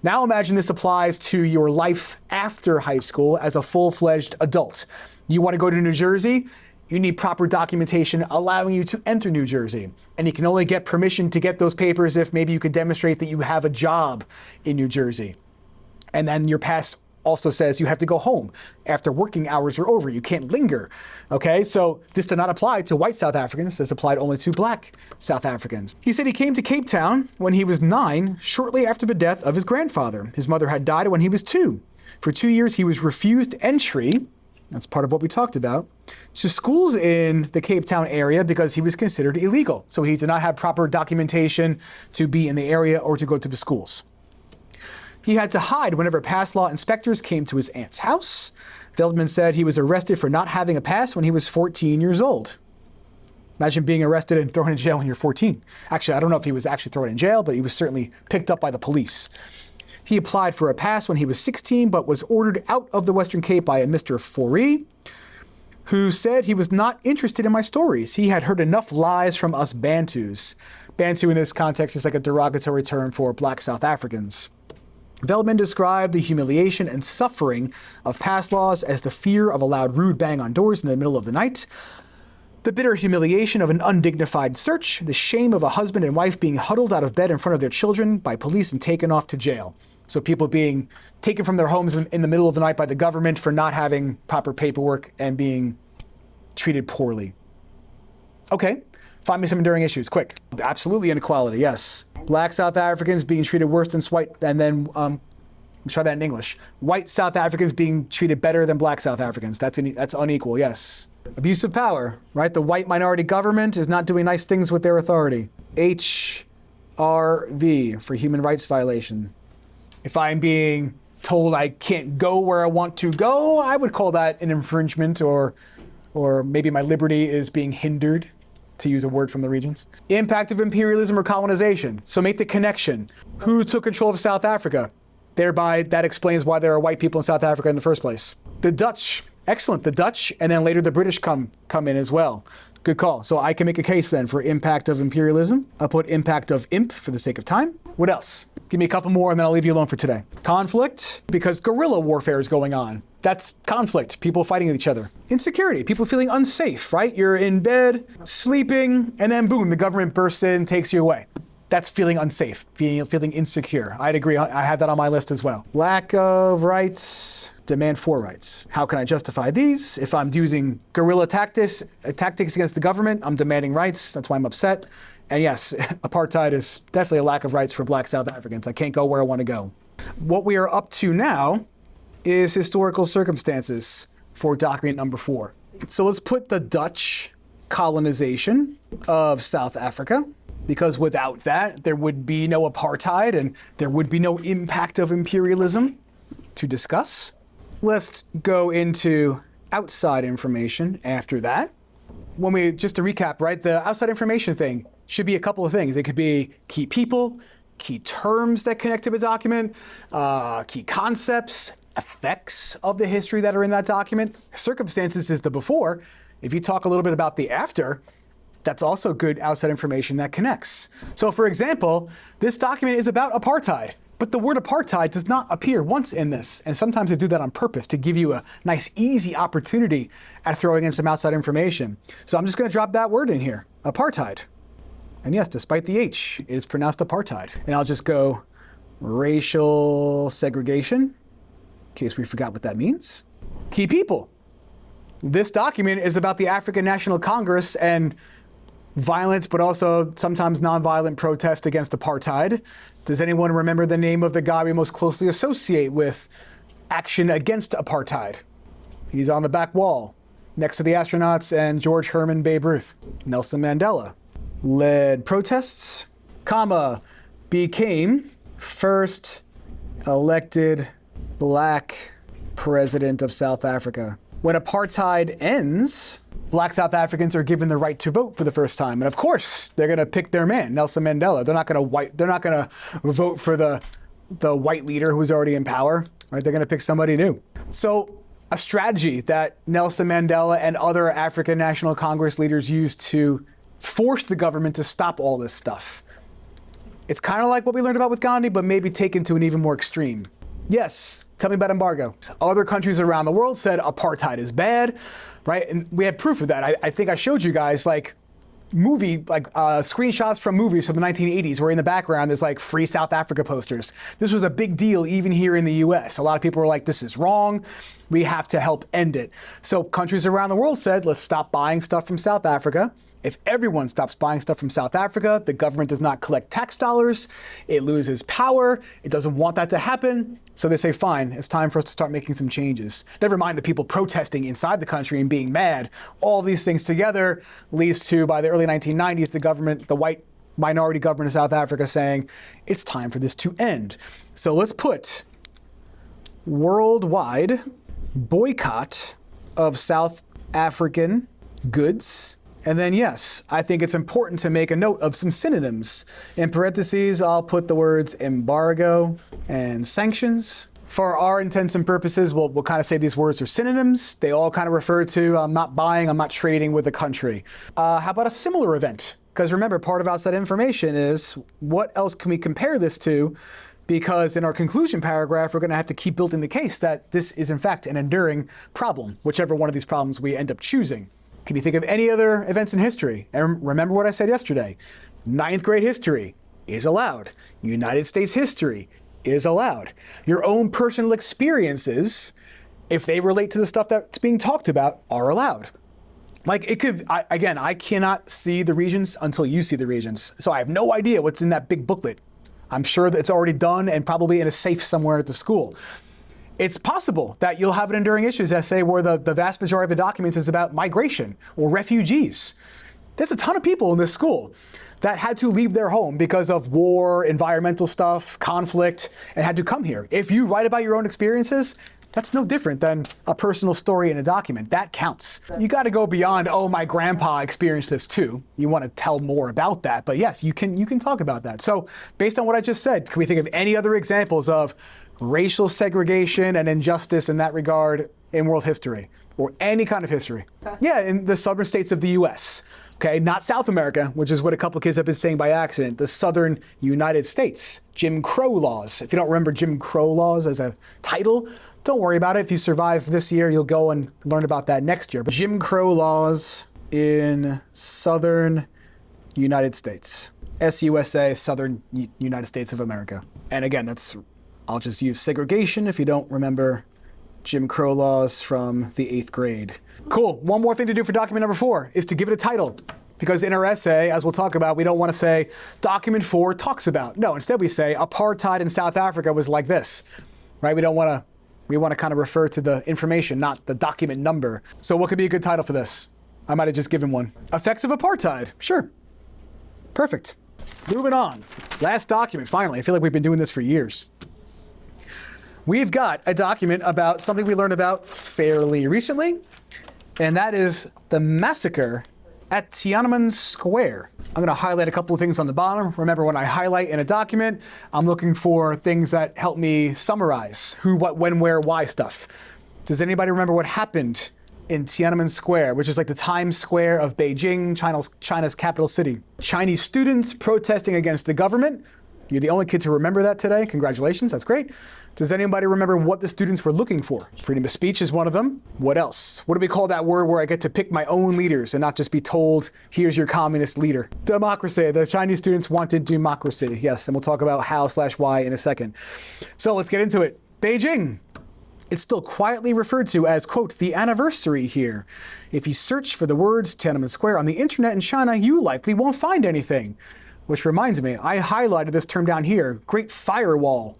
Now imagine this applies to your life after high school as a full-fledged adult. You want to go to New Jersey? You need proper documentation allowing you to enter New Jersey. And you can only get permission to get those papers if maybe you could demonstrate that you have a job in New Jersey. And then your pass also says you have to go home after working hours are over. You can't linger. Okay, so this did not apply to white South Africans. This applied only to black South Africans. He said he came to Cape Town when he was 9, shortly after the death of his grandfather. His mother had died when he was 2. For 2 years, he was refused entry, that's part of what we talked about, to schools in the Cape Town area because he was considered illegal. So he did not have proper documentation to be in the area or to go to the schools. He had to hide whenever pass law inspectors came to his aunt's house. Veldman said he was arrested for not having a pass when he was 14 years old. Imagine being arrested and thrown in jail when you're 14. Actually, I don't know if he was actually thrown in jail, but he was certainly picked up by the police. He applied for a pass when he was 16, but was ordered out of the Western Cape by a Mr. Foree, who said he was not interested in my stories. He had heard enough lies from us Bantus. Bantu in this context is like a derogatory term for black South Africans. Veldman described the humiliation and suffering of pass laws as the fear of a loud, rude bang on doors in the middle of the night, the bitter humiliation of an undignified search, the shame of a husband and wife being huddled out of bed in front of their children by police and taken off to jail. So people being taken from their homes in the middle of the night by the government for not having proper paperwork and being treated poorly. Okay, find me some enduring issues, quick. Absolutely inequality, yes. Black South Africans being treated worse than white, and then, try that in English. White South Africans being treated better than black South Africans. That's unequal, yes. Abuse of power, right? The white minority government is not doing nice things with their authority. HRV for human rights violation. If I'm being told I can't go where I want to go, I would call that an infringement, or maybe my liberty is being hindered, to use a word from the regions. Impact of imperialism or colonization. So make the connection. Who took control of South Africa? Thereby, that explains why there are white people in South Africa in the first place. The Dutch. Excellent. The Dutch, and then later the British come in as well. Good call. So I can make a case then for impact of imperialism. I'll put impact of imp for the sake of time. What else? Give me a couple more and then I'll leave you alone for today. Conflict, because guerrilla warfare is going on. That's conflict, people fighting each other. Insecurity, people feeling unsafe, right? You're in bed, sleeping, and then boom, the government bursts in, takes you away. That's feeling unsafe, feeling insecure. I'd agree, I have that on my list as well. Lack of rights, demand for rights. How can I justify these? If I'm using guerrilla tactics against the government, I'm demanding rights, that's why I'm upset. And yes, apartheid is definitely a lack of rights for black South Africans. I can't go where I want to go. What we are up to now is historical circumstances for document number 4. So let's put the Dutch colonization of South Africa, because without that, there would be no apartheid and there would be no impact of imperialism to discuss. Let's go into outside information after that. Just to recap, right, the outside information thing should be a couple of things. It could be key people, key terms that connect to the document, key concepts, effects of the history that are in that document. Circumstances is the before. If you talk a little bit about the after, that's also good outside information that connects. So for example, this document is about apartheid, but the word apartheid does not appear once in this. And sometimes they do that on purpose to give you a nice, easy opportunity at throwing in some outside information. So I'm just going to drop that word in here, apartheid. And yes, despite the H, it is pronounced apartheid. And I'll just go racial segregation, in case we forgot what that means. Key people. This document is about the African National Congress and violence, but also sometimes nonviolent protest against apartheid. Does anyone remember the name of the guy we most closely associate with action against apartheid? He's on the back wall, next to the astronauts and George Herman Babe Ruth. Nelson Mandela led protests, became first elected black president of South Africa. When apartheid ends, black South Africans are given the right to vote for the first time. And of course, they're gonna pick their man, Nelson Mandela. They're not gonna vote for the white leader who's already in power, right? They're gonna pick somebody new. So a strategy that Nelson Mandela and other African National Congress leaders used to force the government to stop all this stuff. It's kind of like what we learned about with Gandhi, but maybe taken to an even more extreme. Yes, tell me about embargo. Other countries around the world said apartheid is bad, right? And we had proof of that. I think I showed you guys screenshots from movies from the 1980s where in the background there's like free South Africa posters. This was a big deal even here in the US. A lot of people were like, this is wrong. We have to help end it. So countries around the world said, let's stop buying stuff from South Africa. If everyone stops buying stuff from South Africa, the government does not collect tax dollars, it loses power, it doesn't want that to happen. So they say, fine, it's time for us to start making some changes. Never mind the people protesting inside the country and being mad. All these things together leads to, by the early 1990s, the white minority government of South Africa saying, it's time for this to end. So let's put worldwide boycott of South African goods. And then, yes, I think it's important to make a note of some synonyms. In parentheses, I'll put the words embargo and sanctions. For our intents and purposes, we'll kind of say these words are synonyms. They all kind of refer to I'm not buying, I'm not trading with a country. How about a similar event? Because remember, part of outside information is what else can we compare this to? Because in our conclusion paragraph, we're going to have to keep building the case that this is in fact an enduring problem, whichever one of these problems we end up choosing. Can you think of any other events in history? And remember what I said yesterday. 9th grade history is allowed. United States history is allowed. Your own personal experiences, if they relate to the stuff that's being talked about, are allowed. Like it could, I cannot see the regions until you see the regions. So I have no idea what's in that big booklet. I'm sure that it's already done and probably in a safe somewhere at the school. It's possible that you'll have an enduring issues essay where the vast majority of the documents is about migration or refugees. There's a ton of people in this school that had to leave their home because of war, environmental stuff, conflict, and had to come here. If you write about your own experiences, that's no different than a personal story in a document. That counts. You got to go beyond, oh, my grandpa experienced this too. You want to tell more about that. But yes, you can talk about that. So based on what I just said, can we think of any other examples of racial segregation and injustice in that regard in world history or any kind of history? Okay. Yeah, in the southern states of the US. Okay, not South America, which is what a couple of kids have been saying by accident. The southern United States, Jim Crow laws. If you don't remember Jim Crow laws as a title, don't worry about it. If you survive this year, you'll go and learn about that next year. But Jim Crow laws in southern United States. SUSA, Southern United States of America. And again, I'll just use segregation if you don't remember Jim Crow laws from the 8th grade. Cool. One more thing to do for document number 4 is to give it a title. Because in our essay, as we'll talk about, we don't want to say document 4 talks about. No, instead we say apartheid in South Africa was like this, right? We want to kind of refer to the information, not the document number. So what could be a good title for this? I might have just given one. Effects of apartheid. Sure. Perfect. Moving on. Last document, finally. I feel like we've been doing this for years. We've got a document about something we learned about fairly recently, and that is the massacre at Tiananmen Square. I'm going to highlight a couple of things on the bottom. Remember, when I highlight in a document, I'm looking for things that help me summarize who, what, when, where, why stuff. Does anybody remember what happened in Tiananmen Square, which is like the Times Square of Beijing, China's capital city? Chinese students protesting against the government. You're the only kid to remember that today. Congratulations, that's great. Does anybody remember what the students were looking for? Freedom of speech is one of them. What else? What do we call that word where I get to pick my own leaders and not just be told, here's your communist leader? Democracy. The Chinese students wanted democracy. Yes, and we'll talk about how/why in a second. So let's get into it. Beijing. It's still quietly referred to as, quote, the anniversary here. If you search for the words Tiananmen Square on the internet in China, you likely won't find anything. Which reminds me, I highlighted this term down here, Great Firewall.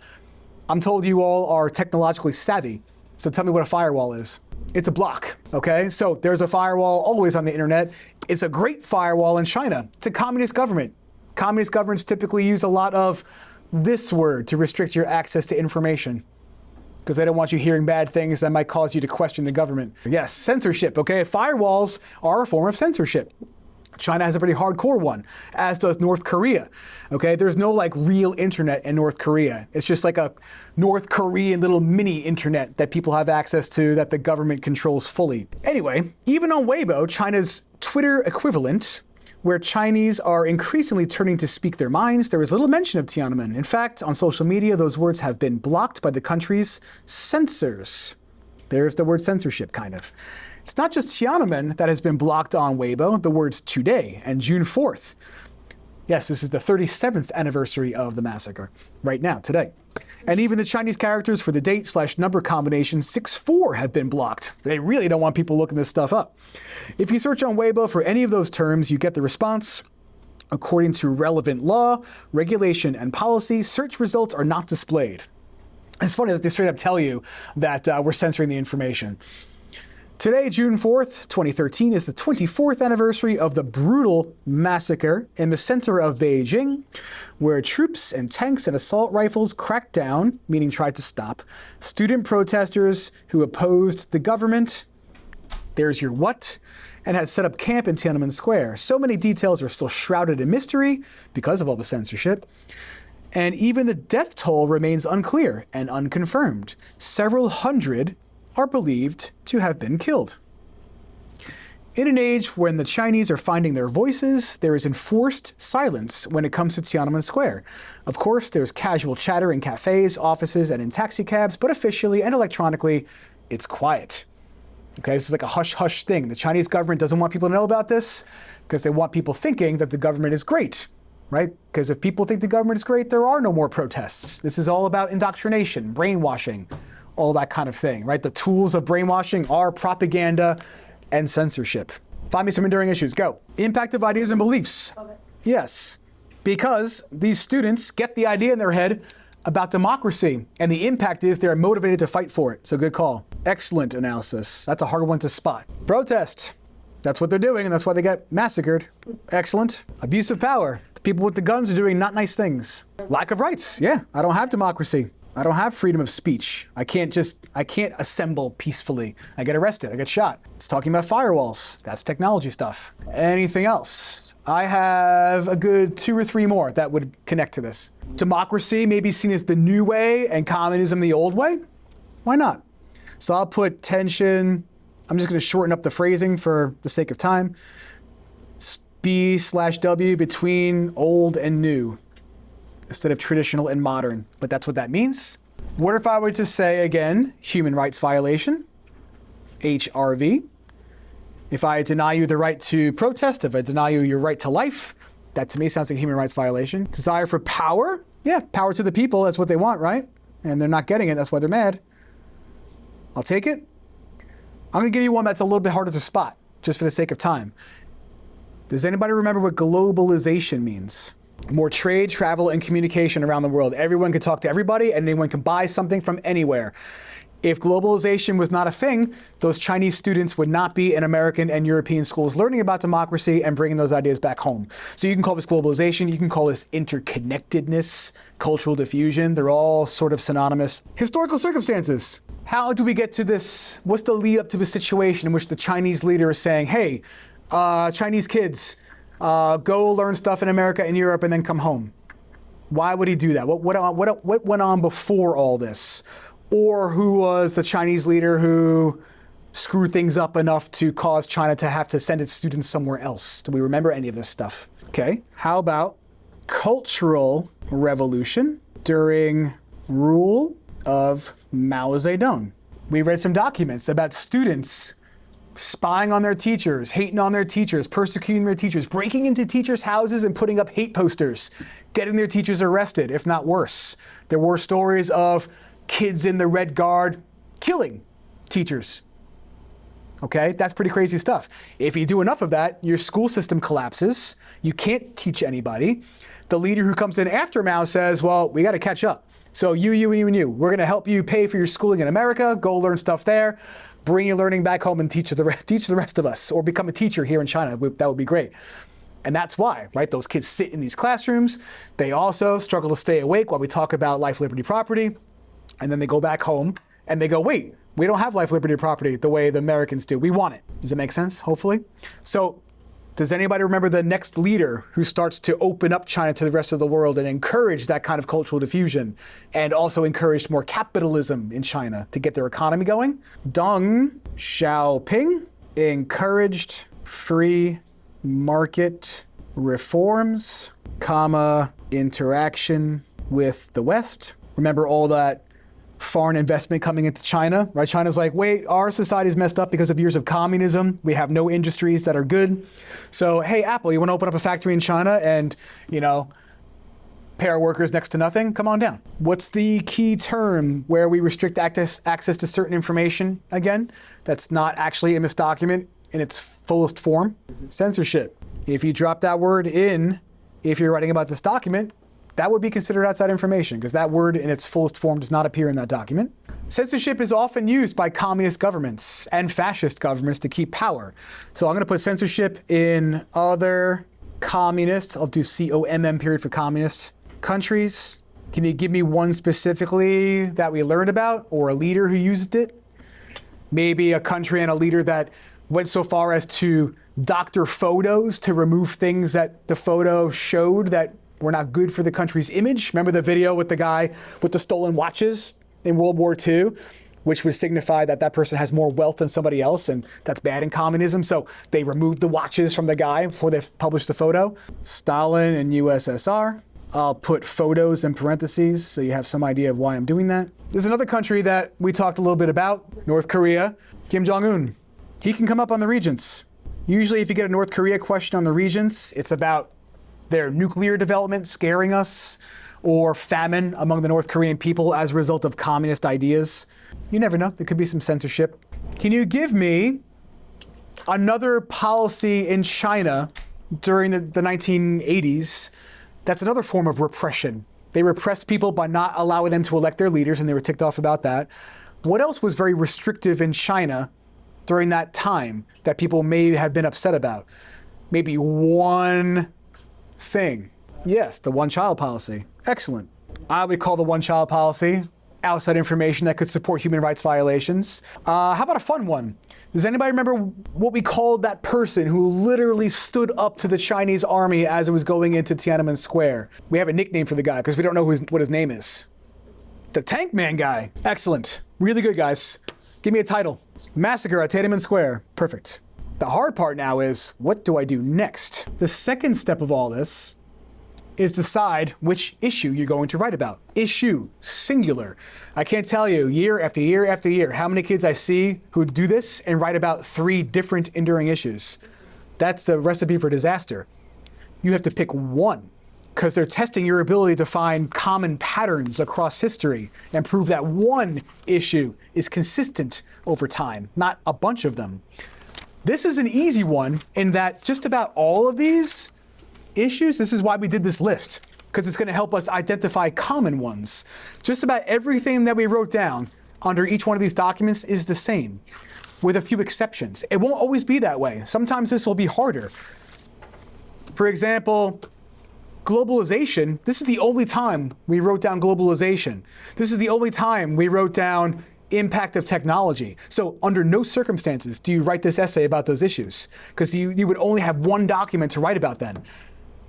I'm told you all are technologically savvy, so tell me what a firewall is. It's a block, okay? So there's a firewall always on the internet. It's a great firewall in China. It's a communist government. Communist governments typically use a lot of this word to restrict your access to information, because they don't want you hearing bad things that might cause you to question the government. Yes, censorship, okay? Firewalls are a form of censorship. China has a pretty hardcore one, as does North Korea, okay? There's no like real internet in North Korea. It's just like a North Korean little mini internet that people have access to that the government controls fully. Anyway, even on Weibo, China's Twitter equivalent, where Chinese are increasingly turning to speak their minds, there is little mention of Tiananmen. In fact, on social media, those words have been blocked by the country's censors. There's the word censorship, kind of. It's not just Tiananmen that has been blocked on Weibo, the words today and June 4th. Yes, this is the 37th anniversary of the massacre, right now, today. And even the Chinese characters for the date/number combination 64 have been blocked. They really don't want people looking this stuff up. If you search on Weibo for any of those terms, you get the response. According to relevant law, regulation, and policy, search results are not displayed. It's funny that they straight up tell you that we're censoring the information. Today, June 4th, 2013, is the 24th anniversary of the brutal massacre in the center of Beijing, where troops and tanks and assault rifles cracked down, meaning tried to stop, student protesters who opposed the government, there's your what, and had set up camp in Tiananmen Square. So many details are still shrouded in mystery because of all the censorship. And even the death toll remains unclear and unconfirmed. Several hundred are believed to have been killed. In an age when the Chinese are finding their voices, there is enforced silence when it comes to Tiananmen Square. Of course, there's casual chatter in cafes, offices, and in taxicabs, but officially and electronically, it's quiet. Okay, this is like a hush-hush thing. The Chinese government doesn't want people to know about this because they want people thinking that the government is great, right? Because if people think the government is great, there are no more protests. This is all about indoctrination, brainwashing, all that kind of thing, right? The tools of brainwashing are propaganda and censorship. Find me some enduring issues. Go. Impact of ideas and beliefs. Okay. Yes, because these students get the idea in their head about democracy, and the impact is they're motivated to fight for it. So good call. Excellent analysis. That's a hard one to spot. Protest. That's what they're doing, and that's why they get massacred. Excellent. Abuse of power. The people with the guns are doing not nice things. Lack of rights. Yeah, I don't have democracy. I don't have freedom of speech. I can't assemble peacefully. I get arrested, I get shot. It's talking about firewalls. That's technology stuff. Anything else? I have a good 2 or 3 more that would connect to this. Democracy may be seen as the new way and communism the old way. Why not? So I'll put tension. I'm just going to shorten up the phrasing for the sake of time. B/W between old and new, instead of traditional and modern, but that's what that means. What if I were to say, again, human rights violation, HRV? If I deny you the right to protest, if I deny you your right to life, that to me sounds like a human rights violation. Desire for power? Yeah, power to the people, that's what they want, right? And they're not getting it, that's why they're mad. I'll take it. I'm gonna give you one that's a little bit harder to spot, just for the sake of time. Does anybody remember what globalization means? More trade, travel, and communication around the world. Everyone can talk to everybody, and anyone can buy something from anywhere. If globalization was not a thing, those Chinese students would not be in American and European schools learning about democracy and bringing those ideas back home. So you can call this globalization, you can call this interconnectedness, cultural diffusion. They're all sort of synonymous. Historical circumstances. How do we get to this? What's the lead up to a situation in which the Chinese leader is saying, hey, Chinese kids, go learn stuff in America and Europe and then come home? Why would he do that? What went on before all this? Or who was the Chinese leader who screwed things up enough to cause China to have to send its students somewhere else? Do we remember any of this stuff? Okay, how about cultural revolution during rule of Mao Zedong? We read some documents about students spying on their teachers, hating on their teachers, persecuting their teachers, breaking into teachers' houses and putting up hate posters, getting their teachers arrested, if not worse. There were stories of kids in the Red Guard killing teachers. Okay, that's pretty crazy stuff. If you do enough of that, your school system collapses. You can't teach anybody. The leader who comes in after Mao says, well, we got to catch up. So you, and you. We're going to help you pay for your schooling in America. Go learn stuff there. Bring your learning back home and teach the rest of us, or become a teacher here in China. That would be great. And that's why, right? Those kids sit in these classrooms. They also struggle to stay awake while we talk about life, liberty, property. And then they go back home and they go, wait, we don't have life, liberty, property the way the Americans do. We want it. Does it make sense? Hopefully. So does anybody remember the next leader who starts to open up China to the rest of the world and encourage that kind of cultural diffusion, and also encouraged more capitalism in China to get their economy going? Deng Xiaoping encouraged free market reforms, interaction with the West. Remember all that foreign investment coming into China, right? China's like, wait, our society's messed up because of years of communism. We have no industries that are good. So, hey, Apple, you want to open up a factory in China and, pay our workers next to nothing? Come on down. What's the key term where we restrict access to certain information again? That's not actually in this document in its fullest form. Censorship. If you drop that word in, if you're writing about this document, that would be considered outside information, because that word in its fullest form does not appear in that document. Censorship is often used by communist governments and fascist governments to keep power. So I'm going to put censorship in other communist. I'll do COMM period for communist countries. Can you give me one specifically that we learned about, or a leader who used it? Maybe a country and a leader that went so far as to doctor photos to remove things that the photo showed that were not good for the country's image. Remember the video with the guy with the stolen watches in World War II, which would signify that that person has more wealth than somebody else, and that's bad in communism. So they removed the watches from the guy before they published the photo. Stalin and USSR. I'll put photos in parentheses so you have some idea of why I'm doing that. There's another country that we talked a little bit about, North Korea. Kim Jong-un. He can come up on the Regents. Usually if you get a North Korea question on the Regents, it's about their nuclear development scaring us, or famine among the North Korean people as a result of communist ideas. You never know. There could be some censorship. Can you give me another policy in China during the 1980s that's another form of repression? They repressed people by not allowing them to elect their leaders, and they were ticked off about that. What else was very restrictive in China during that time that people may have been upset about? Maybe one thing. Yes, the one-child policy. Excellent. I would call the one-child policy outside information that could support human rights violations. How about a fun one? Does anybody remember what we called that person who literally stood up to the Chinese army as it was going into Tiananmen Square? We have a nickname for the guy because we don't know what his name is. The Tank Man guy. Excellent. Really good, guys. Give me a title. Massacre at Tiananmen Square. Perfect. The hard part now is, what do I do next? The second step of all this is decide which issue you're going to write about. Issue, singular. I can't tell you year after year after year how many kids I see who do this and write about 3 different enduring issues. That's the recipe for disaster. You have to pick one, because they're testing your ability to find common patterns across history and prove that one issue is consistent over time, not a bunch of them. This is an easy one in that just about all of these issues, this is why we did this list, because it's going to help us identify common ones. Just about everything that we wrote down under each one of these documents is the same, with a few exceptions. It won't always be that way. Sometimes this will be harder. For example, globalization, this is the only time we wrote down globalization. This is the only time we wrote down impact of technology. So under no circumstances do you write this essay about those issues, because you would only have one document to write about them.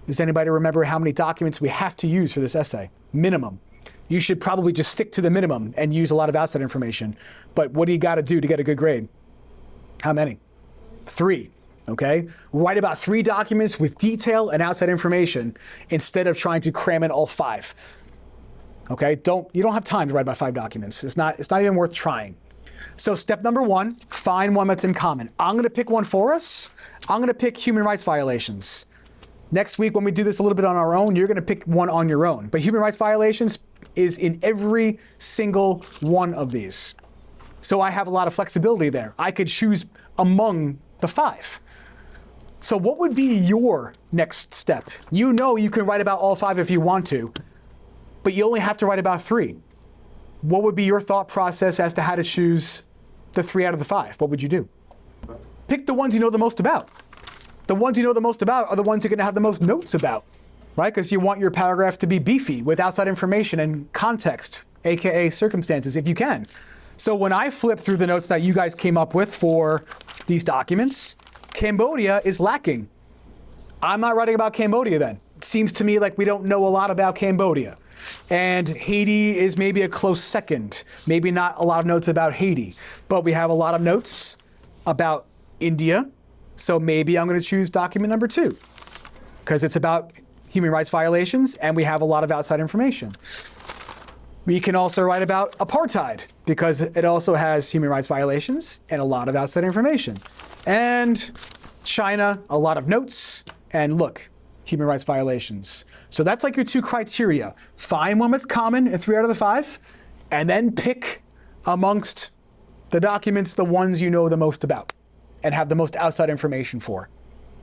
Does anybody remember how many documents we have to use for this essay? Minimum. You should probably just stick to the minimum and use a lot of outside information. But what do you got to do to get a good grade? How many? 3. Okay? Write about 3 documents with detail and outside information instead of trying to cram in all 5. Okay? You don't have time to write about 5 documents. It's not even worth trying. So step number 1, find one that's in common. I'm going to pick one for us. I'm going to pick human rights violations. Next week, when we do this a little bit on our own, you're going to pick one on your own. But human rights violations is in every single one of these. So I have a lot of flexibility there. I could choose among the 5. So what would be your next step? You know you can write about all 5 if you want to, but you only have to write about 3. What would be your thought process as to how to choose the 3 out of the 5? What would you do? Pick the ones you know the most about. The ones you know the most about are the ones you're going to have the most notes about, right? Because you want your paragraphs to be beefy with outside information and context, aka circumstances, if you can. So when I flip through the notes that you guys came up with for these documents, Cambodia is lacking. I'm not writing about Cambodia then. It seems to me like we don't know a lot about Cambodia. And Haiti is maybe a close second. Maybe not a lot of notes about Haiti, but we have a lot of notes about India. So maybe I'm going to choose document number 2 because it's about human rights violations and we have a lot of outside information. We can also write about apartheid because it also has human rights violations and a lot of outside information. And China, a lot of notes, and look, human rights violations. So that's like your 2 criteria. Find one that's common in 3 out of the 5, and then pick amongst the documents the ones you know the most about and have the most outside information for.